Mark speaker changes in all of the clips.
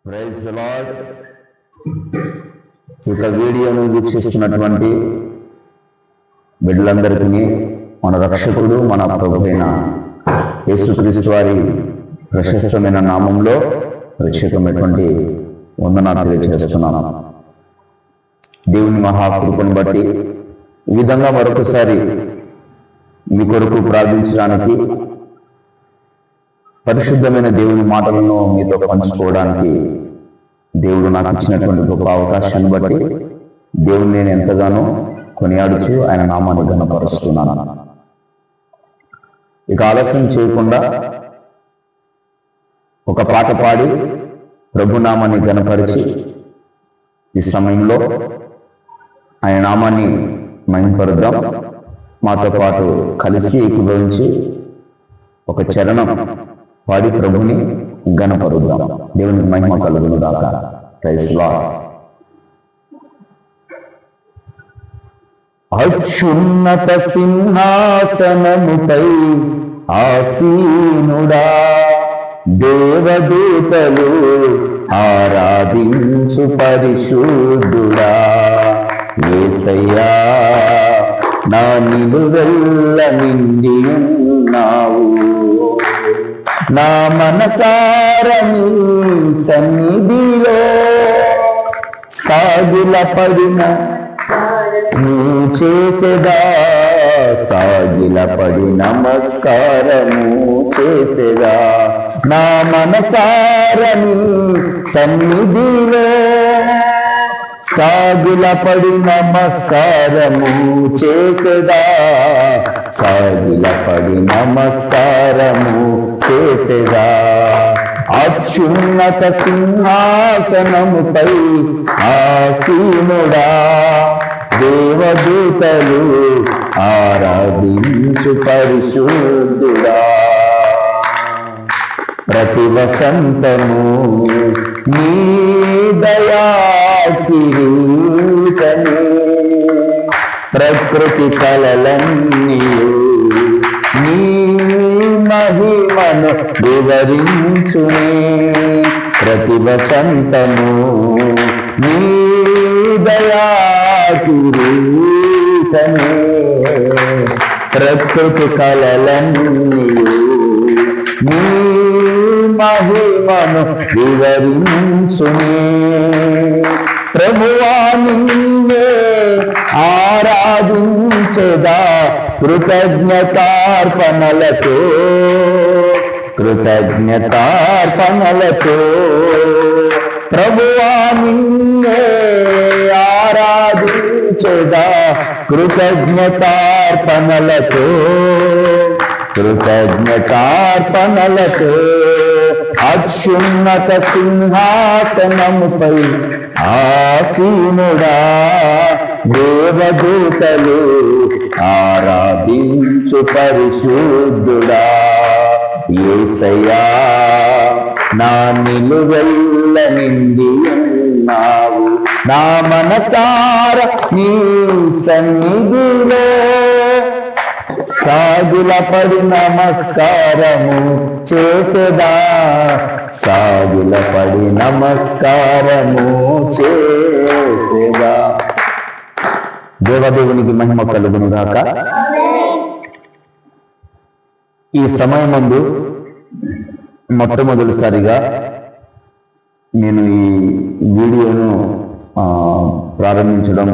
Speaker 1: Praise the lord. ఇక వీడియోను వీక్షిస్తున్నటువంటి బిడ్డలందరికీ మన రక్షకుడు మన ప్రభువైన యేసుక్రీస్తు వారి ప్రశస్తమైన నామంలో ప్రత్యేకమైనటువంటి వందనాలు తెలియజేస్తున్నాను. దేవుని మహాకృపను బట్టి ఈ విధంగా మరొకసారి మీ కొరకు ప్రార్థించడానికి, పరిశుద్ధమైన దేవుని మాటలను మీతో పంచుకోవడానికి దేవుడు నాకు ఇచ్చినటువంటి గొప్ప అవకాశాన్ని బట్టి దేవుని నేను ఎంతగానో కొనియాడుచు ఆయన నామాన్ని ఘనపరుస్తున్నాను. ఇక ఆలస్యం చేయకుండా ఒక పాట పాడి ప్రభు నామాన్ని ఘనపరిచి ఈ సమయంలో ఆయన నామాన్ని మహిమపరుద్దాం. మాతో పాటు కలిసి ఏకీభవించి ఒక చరణం పాడి ప్రభుని ఘనపరుద్దాం. దేవునికి మహిమ కలుగును గాక. Praise the Lord. అత్యున్నత సింహాసనముపై ఆసీనుడా, దేవదూతలు ఆరాధించు పరిశుద్ధుడా, యేసయ్యా నా నిలువెల్ల నిండి ఉన్నావు. నా మనసారని సన్నిధిలో సాగిలపడిన నీ చేసేదా, సాగిలపడి నమస్కారము చేసేదా. నా మనసారని సన్నిధిలో సాగిలపడి నమస్కారము చేసేదా, సాగిలపడి నమస్కారము చేసేదా. అత్యున్నత సింహాసనముపై ఆసీనుడా, దేవదూతలు ఆరాధించు పరిశుద్ధుడా. ప్రతి వసంతము నీ దయా కిరీటమే, ప్రకృతి కళలన్నీయు నీ మహిమను వివరించునే. ప్రతి వసంతము నీ దయా కిరీటమే, ప్రకృతి కళలన్నీయు నీ మహిమను వివరించునే. ప్రభువా నిన్నే ఆరాధించెదా కృతజ్ఞతార్పణలతో, కృతజ్ఞతార్పణలతో. ప్రభువా నిన్నే ఆరాధించెదా కృతజ్ఞతార్పణలతో, కృతజ్ఞతార్పణలతో. అత్యున్నత సింహాసనముపై ఆసీనుడా, దేవదూతలు ఆరాధించు పరిశుద్ధుడా, యేసయ్యా నా నిలువెల్ల నిండి ఉన్నావు. నా మనసార నీ సన్నిధిలో సాగిలపడి నమస్కారము చేసేదా, సాగిలపడి నమస్కారము చేసేదా. దేవదేవునికి మహిమ కలుగును గాక. ఈ సమయమందు మొట్టమొదటిసారిగా నేను ఈ వీడియోను ప్రారంభించడం,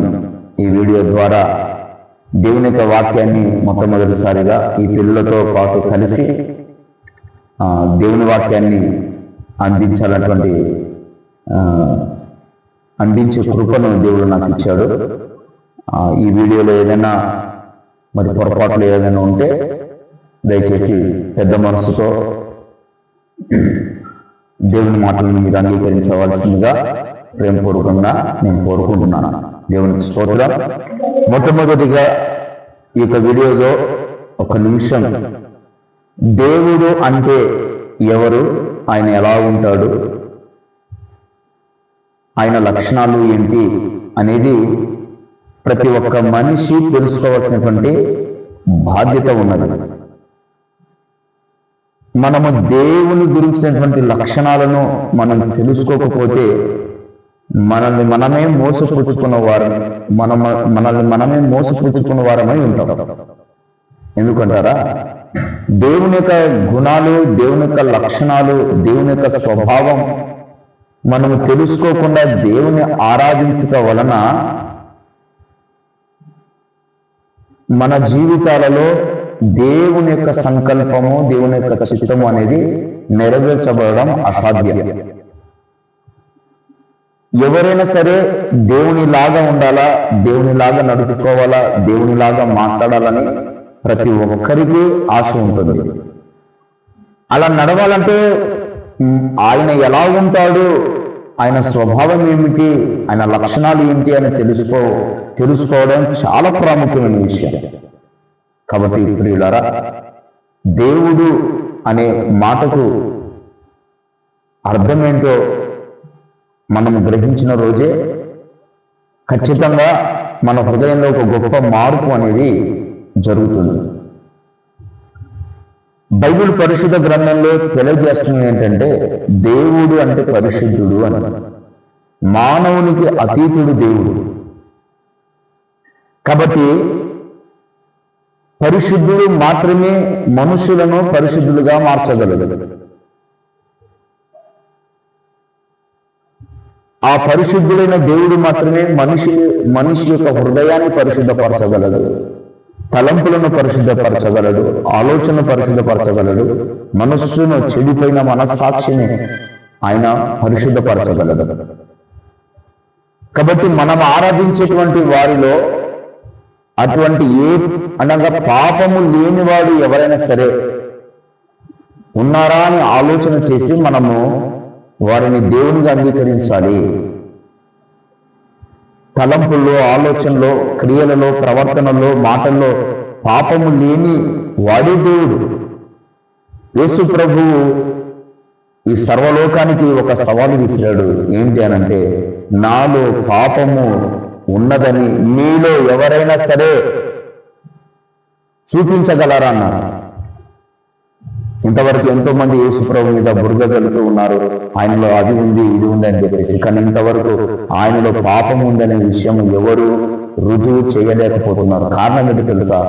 Speaker 1: ఈ వీడియో ద్వారా దేవుని యొక్క వాక్యాన్ని మొట్టమొదటిసారిగా ఈ పిల్లలతో పాటు కలిసి దేవుని వాక్యాన్ని అందించే కృపను దేవుడు నాకు ఇచ్చాడు. ఈ వీడియోలో ఏదైనా మరి పొరపాట్లు ఏదైనా ఉంటే దయచేసి పెద్ద మనసుతో దేవుని మాటలను మీరు అంగీకరించవలసిందిగా ప్రేమపూర్వకంగా నేను కోరుకుంటున్నాను. దేవునికి స్తోత్రం. మొట్టమొదటిగా ఈ యొక్క వీడియోలో ఒక నిమిషం దేవుడు అంటే ఎవరు, ఆయన ఎలా ఉంటాడు, ఆయన లక్షణాలు ఏంటి అనేది ప్రతి ఒక్క మనిషి తెలుసుకోవాల్సినటువంటి బాధ్యత ఉన్నది. మనము దేవుని గురించినటువంటి లక్షణాలను మనం తెలుసుకోకపోతే మనల్ని మనమే మోసపుచ్చుకున్న వారమై ఉంటాం. ఎందుకంటారా, దేవుని యొక్క గుణాలు, దేవుని యొక్క లక్షణాలు, దేవుని యొక్క స్వభావం మనము తెలుసుకోకుండా దేవుని ఆరాధించుట వలన మన జీవితాలలో దేవుని యొక్క సంకల్పము, దేవుని యొక్క చిత్తము అనేది నెరవేర్చబడడం అసాధ్యం. ఎవరైనా సరే దేవునిలాగా ఉండాలా, దేవునిలాగా నడుచుకోవాలా, దేవునిలాగా మాట్లాడాలని ప్రతి ఒక్కరికి ఆశ ఉంటుంది. అలా నడవాలంటే ఆయన ఎలా ఉంటాడు, ఆయన స్వభావం ఏమిటి, ఆయన లక్షణాలు ఏంటి అని తెలుసుకోవడం చాలా ప్రాముఖ్యమైన విషయం. కాబట్టి ప్రియులారా, దేవుడు అనే మాటకు అర్థమేంటో మనం గ్రహించిన రోజే ఖచ్చితంగా మన హృదయంలో ఒక గొప్ప మార్పు అనేది జరుగుతుంది. బైబిల్ పరిశుద్ధ గ్రంథంలో తెలియజేస్తుంది ఏంటంటే, దేవుడు అంటే పరిశుద్ధుడు అని. మానవునికి అతీతుడు దేవుడు. కాబట్టి పరిశుద్ధుడు మాత్రమే మనుషులను పరిశుద్ధులుగా మార్చగలడు. ఆ పరిశుద్ధుడైన దేవుడు మాత్రమే మనిషి యొక్క హృదయాన్ని పరిశుద్ధపరచగలడు, తలంపులను పరిశుద్ధపరచగలడు, ఆలోచన పరిశుద్ధపరచగలడు, మనస్సును, చెడిపోయిన మనస్సాక్షిని ఆయన పరిశుద్ధపరచగలడు. కాబట్టి మనం ఆరాధించేటువంటి వారిలో అటువంటి అనగా పాపము లేనివాడు ఎవరైనా సరే ఉన్నారా అని ఆలోచన చేసి మనము వారిని దేవునిగా అంగీకరించాలి. తలంపుల్లో, ఆలోచనలో, క్రియలలో, ప్రవర్తనలో, మాటల్లో పాపము లేని వాడే దేవుడు. యేసు ప్రభువు ఈ సర్వలోకానికి ఒక సవాలు విసిరాడు. ఏంటి అనంటే, నాలో పాపము ఉన్నదని మీలో ఎవరైనా సరే చూపించగలరా అన్నారు. ఇంతవరకు ఎంతో మంది యేసు ప్రభు మీద బురద వెళుతూ ఉన్నారు, ఆయనలో అది ఉంది, ఇది ఉంది అని చెప్పేసి. కానీ ఇంతవరకు ఆయనలో పాపం ఉందనే విషయం ఎవరు రుజువు చేయలేకపోతున్నారు. కారణం ఏంటి తెలుసా?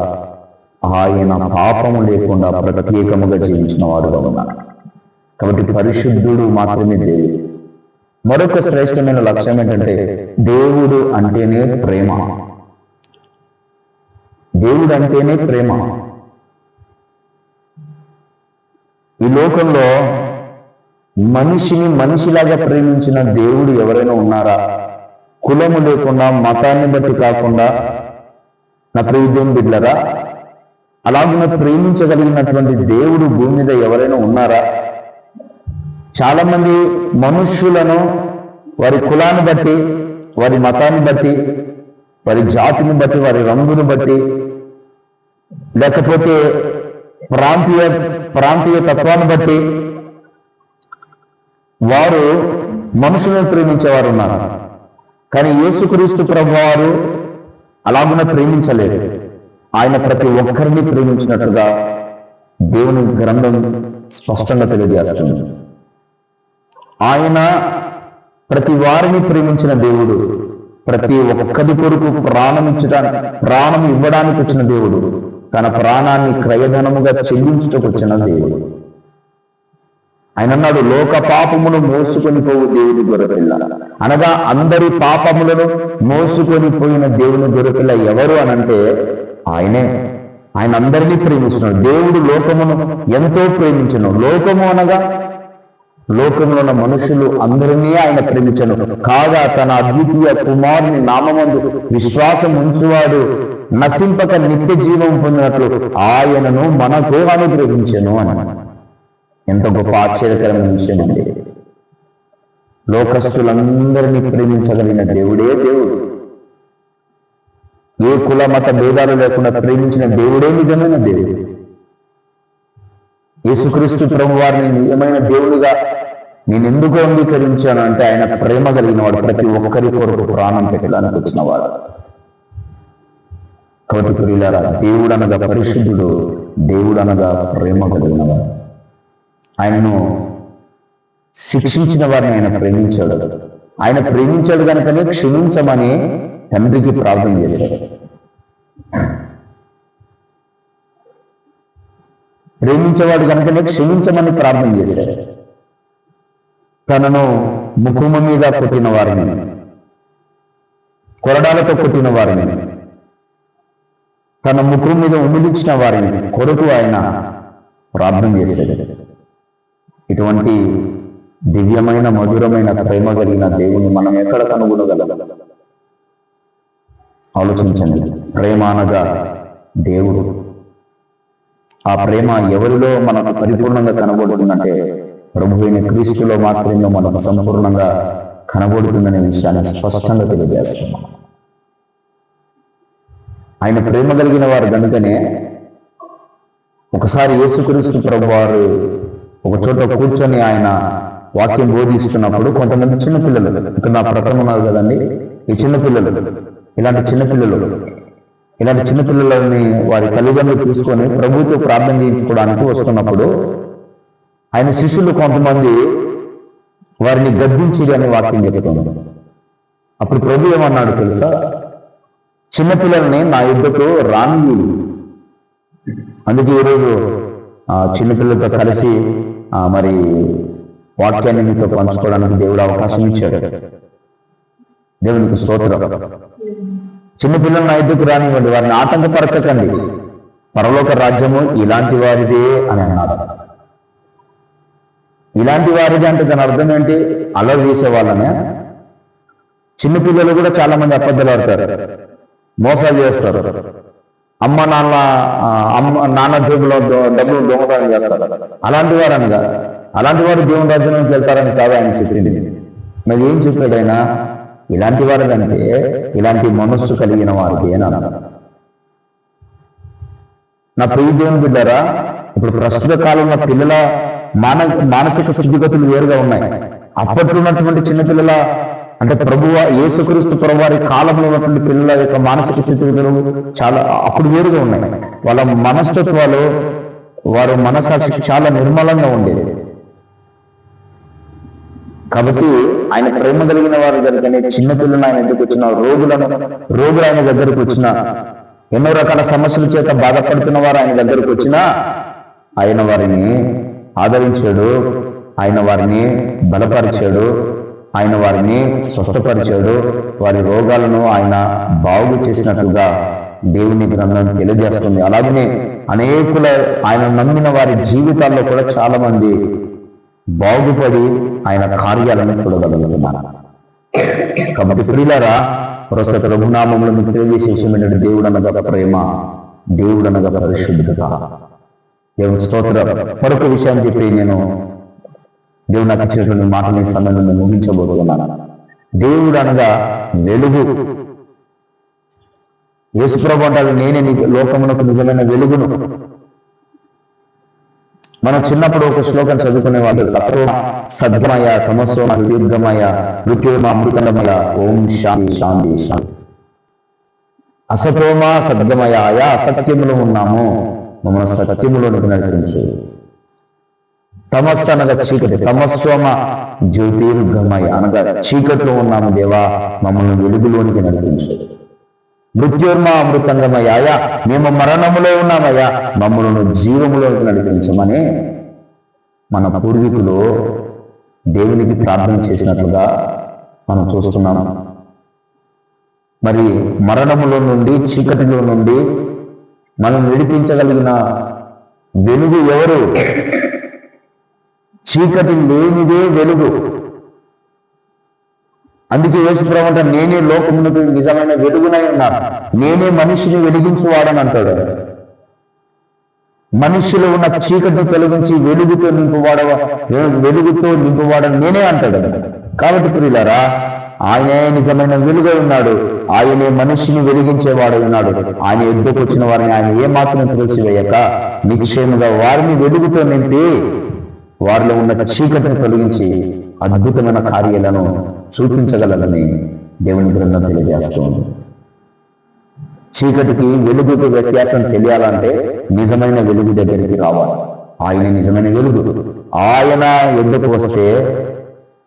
Speaker 1: ఆయన పాపము లేకుండా ప్రత్యేకముగా జీవించిన వాడుగా ఉన్నారు. కాబట్టి పరిశుద్ధుడు మాత్రమే దేవుడు. మరొక శ్రేష్టమైన లక్ష్యం ఏంటంటే, దేవుడు అంటేనే ప్రేమ. దేవుడు అంటేనే ప్రేమ. ఈ లోకంలో మనిషిని మనిషిలాగా ప్రేమించిన దేవుడు ఎవరైనా ఉన్నారా? కులము లేకుండా, మతాన్ని బట్టి కాకుండా, నా ప్రియదేవుని బిడ్డలారా, అలాగే ప్రేమించగలిగినటువంటి దేవుడు భూమి మీద ఎవరైనా ఉన్నారా? చాలా మంది మనుష్యులను వారి కులాన్ని బట్టి, వారి మతాన్ని బట్టి, వారి జాతిని బట్టి, వారి రంగును బట్టి, లేకపోతే ప్రాంతీయ తత్వాన్ని బట్టి వారు మనుషులను ప్రేమించేవారు ఉన్నారు. కానీ యేసుక్రీస్తు ప్రభువారు అలాగున ప్రేమించలేదు. ఆయన ప్రతి ఒక్కరిని ప్రేమించినట్టుగా దేవుని గ్రంథం స్పష్టంగా తెలియజేస్తుంది. ఆయన ప్రతి వారిని ప్రేమించిన దేవుడు, ప్రతి ఒక్కరి కొరకు ప్రాణం ఇవ్వడానికి వచ్చిన దేవుడు, తన ప్రాణాన్ని క్రయధనముగా చెల్లించుటకు వచ్చిన దేవుడు. ఆయన అన్నాడు, లోక పాపమును మోసుకొని పోవు దేవుని గొర్రెపిల్ల. అనగా అందరి పాపములను మోసుకొని పోయిన దేవుని గొర్రెపిల్ల ఎవరు అనంటే ఆయనే. ఆయన అందరినీ ప్రేమిస్తున్నాడు. దేవుడు లోకమును ఎంతో ప్రేమించను. లోకము అనగా లోకంలో ఉన్న మనుషులు అందరినీ ఆయన ప్రేమించను. కాగా తన అద్వితీయ కుమారుని నామమందు విశ్వాసం ఉంచువాడు నశింపక నిత్య జీవం పొందినట్లు ఆయనను మనకు అనుగ్రహించెను అని. ఎంత గొప్ప ఆశ్చర్యకరమైన విషయం అండి. లోకస్తులందరినీ ప్రేమించగలిగిన దేవుడే దేవుడు. ఏ కుల మత భేదాలు లేకుండా ప్రేమించిన దేవుడే నిజమైన దేవుడు. యేసుక్రీస్తు ప్రభు వారిని నిజమైన దేవుడిగా నేను ఎందుకు అంగీకరించాను అంటే, ఆయన ప్రేమ కలిగిన వాడు, ప్రతి ఒక్కరి కొరకు ప్రాణం పెట్టడానికి వచ్చిన వాడు. కాబట్టి ప్రియులారా, దేవుడు అనగా పరిశుద్ధుడు, దేవుడు అనగా ప్రేమ కలిగిన వాడు. ఆయనను శిక్షించిన వారిని ఆయన ప్రేమించాడు. ఆయన ప్రేమించాడు కనుకనే క్షమించమని తండ్రికి ప్రార్థన చేశాడు. ప్రేమించేవాడు కనుకనే క్షమించమని ప్రార్థన చేశాడు. తనను ముఖము మీద కొట్టిన వారిని, కొరడాలతో కొట్టిన వారిని, తన ముఖం మీద ఉమిలించిన వారిని కొరకు ఆయన ప్రార్థన చేశాడు. ఇటువంటి దివ్యమైన మధురమైన ప్రేమ కలిగిన దేవుని మనం ఎక్కడ కనుగొనగలం? ఆలోచించండి. ప్రేమ అనగా దేవుడు. ఆ ప్రేమ ఎవరిలో మనకు పరిపూర్ణంగా కనబడుతుందంటే ప్రభువైన క్రీస్తులో మాత్రమే మనకు సంపూర్ణంగా కనబడుతుందనే విషయాన్ని స్పష్టంగా తెలియజేస్తున్నాం. ఆయన ప్రేమ కలిగిన వారు కనుకనే ఒకసారి యేసుక్రీస్తు ప్రభువారు ఒక చోట కూర్చొని ఆయన వాక్యం బోధిస్తున్నప్పుడు కొంతమంది చిన్నపిల్లలు, ఇక్కడ నా ప్రకటన ఉన్నారు కదండి, ఈ చిన్నపిల్లలు, ఇలాంటి చిన్నపిల్లలని వారి తల్లిదండ్రులు తీసుకొని ప్రభువుతో ప్రార్థన చేయించుకోవడానికి వస్తున్నప్పుడు ఆయన శిష్యులు కొంతమంది వారిని గద్దించిరి అనే వాక్యం చెప్తుంది. అప్పుడు ప్రభు ఏమన్నాడు తెలుసా? చిన్నపిల్లల్ని నా యుద్ధకు రాని. అందుకే ఈరోజు చిన్నపిల్లలతో కలిసి మరి వాక్యాన్ని మీతో పంచుకోవడానికి దేవుడు అవకాశం ఇచ్చాడు. దేవునికి స్తోత్రం. చిన్నపిల్లలు నా యుద్ధకు రానివ్వండి, వారిని ఆటంకపరచకండి, పరలోక రాజ్యము ఇలాంటి వారిదే అని అన్నాడు. ఇలాంటి వారిది అంటే దాని అర్థం ఏంటి? అల్లరి చేసే వాళ్ళనే. చిన్నపిల్లలు కూడా చాలా మంది అబద్ధాలు ఆడతారు, మోసాలు చేస్తారు, అమ్మ నాన్న జేబులో డబ్బులు దొంగతనం చేస్తారు. అలాంటి వారని కాదు, అలాంటి వారు దేవుని రాజ్యంలోకి వెళ్తారని కాదు ఆయన చెప్పింది. మరి ఏం చెప్పాడు ఆయన? ఇలాంటి వారికంటే ఇలాంటి మనస్సు కలిగిన వారికి అని అన్నాడు. నా ప్రియ దేవుని బిడ్డారా, ఇప్పుడు ప్రస్తుత కాలంలో పిల్లల మానసిక స్థితిగతులు వేరుగా ఉన్నాయి. అప్పట్లో ఉన్నటువంటి చిన్నపిల్లల అంటే యేసుక్రీస్తు ప్రభువారి కాలంలో ఉన్నటువంటి పిల్లల యొక్క మానసిక స్థితిగతులు చాలా అప్పుడు వేరుగా ఉన్నాయి. వాళ్ళ మనస్తత్వాలు, వారు మనసాక్షి చాలా నిర్మలంగా ఉండేది. కాబట్టి ఆయన ప్రేమ కలిగిన వారి దగ్గరనే చిన్నపిల్లలు ఆయన దగ్గరకు వచ్చిన రోగులు ఆయన దగ్గరకు వచ్చిన, ఎన్నో రకాల సమస్యల చేత బాధపడుతున్న వారు ఆయన దగ్గరకు వచ్చినా ఆయన వారిని ఆదరించాడు, ఆయన వారిని బలపరిచాడు, ఆయన వారిని స్వస్థపరిచాడు, వారి రోగాలను ఆయన బాగు చేసినట్లుగా దేవుని గ్రంథం తెలియజేస్తుంది. అలాగనే అనేకుల ఆయన నమ్మిన వారి జీవితాల్లో కూడా చాలా మంది బాగుపడి ఆయన కార్యాలను చూడగలుగుతున్నారు. కాబట్టి ప్రియులారా, ప్రస్తుత రఘునామంలో మీకు తెలియజేసే విషయం ఏంటంటే దేవుడు అనగా ప్రేమ, దేవుడు అనగా పరిశుద్ధత. దేవుని స్తోత్రం. మరొక విషయాన్ని చెప్పి నేను దేవుడు నాకు ఇచ్చినటువంటి మాటల సమయంలో నేను ముగించబోతున్నాను. దేవుడు అనగా వెలుగు. యేసుప్రభు అంటాడు, నేనే లోకమునకు నిజమైన వెలుగును. మనం చిన్నప్పుడు ఒక శ్లోకం చదువుకునే వాళ్ళు, సద్గమయ తమసోమ దీర్ఘమయ మృత్యుమ అమృతమయ ఓం శాంతి శాంతి శాంతి. అసతోమ సద్గమయ, ఆయా అసత్యములో ఉన్నాము, మమ్మల్ని సత్యములోనికి నడిపించు. తమస్సు అనగా చీకటి, తమస్సోమ జ్యోతిర్గమయ అనగా చీకట్లో ఉన్నాము దేవా, మమ్మల్ని వెలుగులోనికి నడిపించు. మృత్యుర్మ అమృతంగమయ్యా, మేము మరణములో ఉన్నామయ్యా, మమ్మల్ని జీవములోకి నడిపించమని మన పూర్వీకులు దేవునికి ప్రార్థన చేసినట్లుగా మనం చూస్తున్నాము. మరి మరణములో నుండి, చీకటిలో నుండి మనం విడిపించగలిగిన వెలుగు ఎవరు? చీకటి లేనిదే వెలుగు. అందుకే యేసుప్రభు అంటాడు, నేనే లోకమునకు నిజమైన వెలుగునై ఉన్నాను, నేనే మనిషిని వెలిగించువాడని అంటాడు. మనిషిలో ఉన్న చీకటిని తొలగించి వెలుగుతో నింపువాడని నేనే అంటాడు. కాబట్టి ప్రియులారా, ఆయనే నిజమైన వెలుగై ఉన్నాడు, ఆయనే మనిషిని వెలిగించేవాడై ఉన్నాడు. ఆయన యుద్ధకు వచ్చిన వారిని ఆయన ఏమాత్రం త్రోసివేయక నిశ్చయముగా వారిని వెలుగుతో నింపి వారిలో ఉన్న చీకటిని తొలగించి అద్భుతమైన కార్యాలను చూపించగలరని దేవుని గ్రంథం తెలియజేస్తుంది. చీకటికి వెలుగుకు వ్యత్యాసం తెలియాలంటే నిజమైన వెలుగు దగ్గరికి రావాలి. ఆయన నిజమైన వెలుగు. ఆయన ఎందుకు వస్తే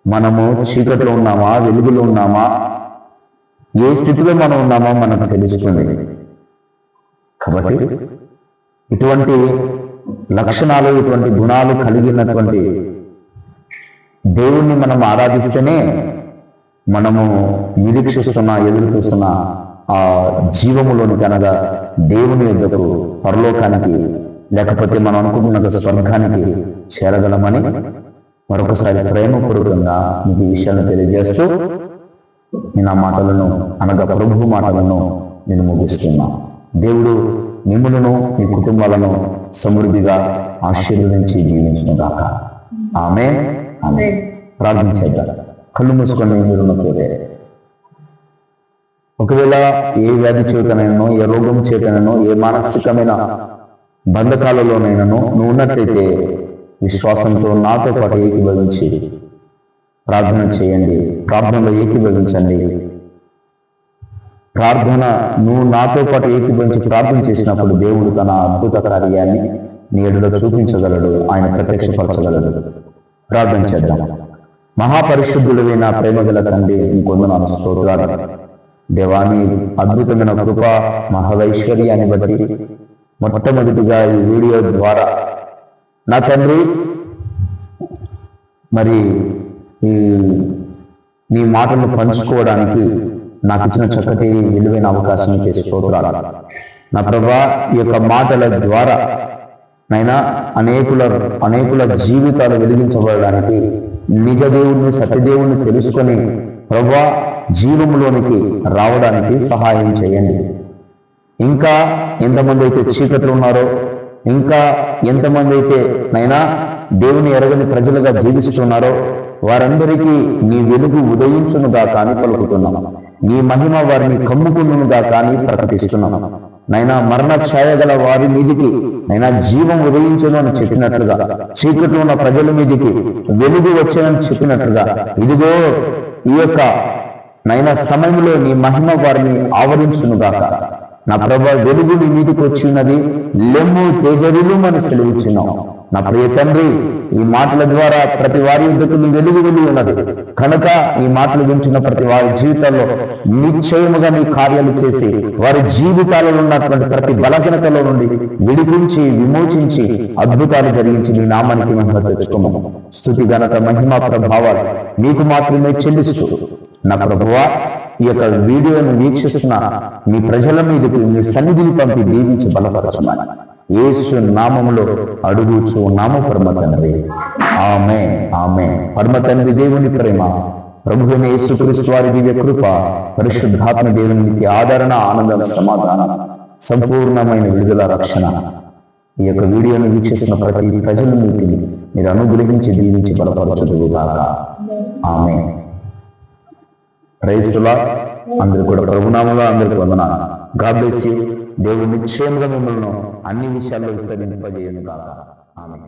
Speaker 1: మనము చీకట్లో ఉన్నామా, వెలుగులో ఉన్నామా, ఏ స్థితిలో మనం ఉన్నామో మనకు తెలుస్తుంది. కాబట్టి ఇటువంటి లక్షణాలు, ఇటువంటి గుణాలు కలిగినటువంటి దేవుణ్ణి మనం ఆరాధిస్తేనే మనము నిరీక్షిస్తున్న, ఎదురు చూస్తున్న ఆ జీవములోనికి, అనగా దేవుని యొద్దకు, పరలోకానికి, లేకపోతే మనం అనుకుంటున్న స్వర్గానికి చేరగలమని మరొకసారి ప్రేమపూర్వకంగా మీకు ఈ విషయాలను తెలియజేస్తూ నేను ఆ మాటలను, అనగా ప్రభు మాటలను నేను ముగిస్తున్నా. దేవుడు మిమ్ములను, మీ కుటుంబాలను సమృద్ధిగా ఆశీర్వదించి జీవించుగాక. ఆమేన్. ఆమేన్. ప్రార్థన చేద్దాం. కళ్ళు మూసుకొని మీరు కోరే, ఒకవేళ ఏ వ్యాధి చేతనైనో, ఏ రోగం చేతనైనో, ఏ మానసికమైన బంధకాలలోనైనానో నువ్వు ఉన్నట్లయితే విశ్వాసంతో నాతో పాటు ఏకీభవించి ప్రార్థన చేయండి. ప్రార్థనలో ఏకీభవించండి. ప్రార్థన నువ్వు నాతో పాటు ఏకీభవించి ప్రార్థన చేసినప్పుడు దేవుడు తన అద్భుత కార్యాన్ని నీ ఎదుట చూపించగలడు, ఆయన ప్రత్యక్షపరచగలడు. ప్రార్థన చేద్దాం. మహాపరిశుద్ధుడైన ప్రేమగల తండ్రి, నీకు వందనాలు, స్తోత్రాలు. దేవాని అద్భుతమైన కృప, మహావైశ్వర్యాన్ని బట్టి మొట్టమొదటిగా ఈ వీడియో ద్వారా నా తండ్రి మరి నీ మాటలు పంచుకోవడానికి నాకు ఇచ్చిన చక్కటి విలువైన అవకాశానికి స్తోత్రాలు. నా ప్రభా, ఈ యొక్క మాటల ద్వారా నైనా అనేకుల జీవితాలు వెలిగించబడడానికి, నిజ దేవుణ్ణి, సత్యదేవుణ్ణి తెలుసుకొని ప్రభా జీవంలోనికి రావడానికి సహాయం చేయండి. ఇంకా ఎంతమంది అయితే చీకట్లు ఉన్నారో, ఇంకా ఎంతమంది అయితే నైనా దేవుని ఎరగని ప్రజలుగా జీవిస్తున్నారో వారందరికీ నీ వెలుగు ఉదయించునుగా కానీ పలుకుతున్నాము. నీ మహిమ వారిని కమ్ముకునుగా కానీ ప్రకటిస్తున్నాము. నైనా మరణ ఛాయ గల వారి మీదికి నైనా జీవం ఉదయించను అని చెప్పినట్లుగా, చీకట్లో ఉన్న ప్రజల మీదికి వెలుగు వచ్చానని చెప్పినట్లుగా, ఇదిగో ఈ యొక్క నైనా సమయంలో నీ మహిమ వారిని ఆవరించునుగాక. నా ప్రభా, వెలుగు నీ మీదికి వచ్చి ఉన్నది, లెమ్ము తేజరిలు అని సెలవిచ్చినావు. నా ప్రియ తండ్రి, ఈ మాటల ద్వారా ప్రతి వారి యొద్దకు నీ వెలుగు వెలుగు ఉన్నది కనుక ఈ మాటలు వింటున్న ప్రతి వారి జీవితాల్లో నిశ్చయముగా నీ కార్యాలు చేసి వారి జీవితాలలో ఉన్నటువంటి ప్రతి బలహీనతలో నుండి విడిపించి, విమోచించి అద్భుతాలు జరిగించి నీ నామానికి మహిమ తెచ్చుకోమని స్తుతి, ఘనత, మహిమ, ప్రభావాలు నీకు మాత్రమే చెల్లిస్తూ నా ప్రభువా, ఈ యొక్క వీడియోను వీక్షిస్తున్న నీ ప్రజల మీదకి నీ సన్నిధిని పంపి దీవించి బలపరచుమని యేసు నామములో అడుగుచు నామ పరమ తండ్రి. ఆమేన్. ఆమేన్. పరమ తండ్రి దేవుని ప్రేమ, ప్రభువైన యేసుక్రీస్తు వారి దివ్య కృప, పరిశుద్ధాత్మ దేవునికి ఆదరణ, ఆనందం, సమాధానం, సంపూర్ణమైన విడుదల, రక్షణ ఈ యొక్క వీడియోను వీక్షిస్తున్న ప్రతి ప్రజల మీదకి మీరు అనుగ్రహించి దీవించి బలపరచుదుగాక. ఆమేన్. Praise the lord. అందరూ కూడా ప్రభునామములో అందరికీ వందనాలు. God bless you. దేవుడు నిశ్చయముగా మిమ్మల్ని అన్ని విషయాల్లో విస్తరింపజేయును గాక. ఆమేన్.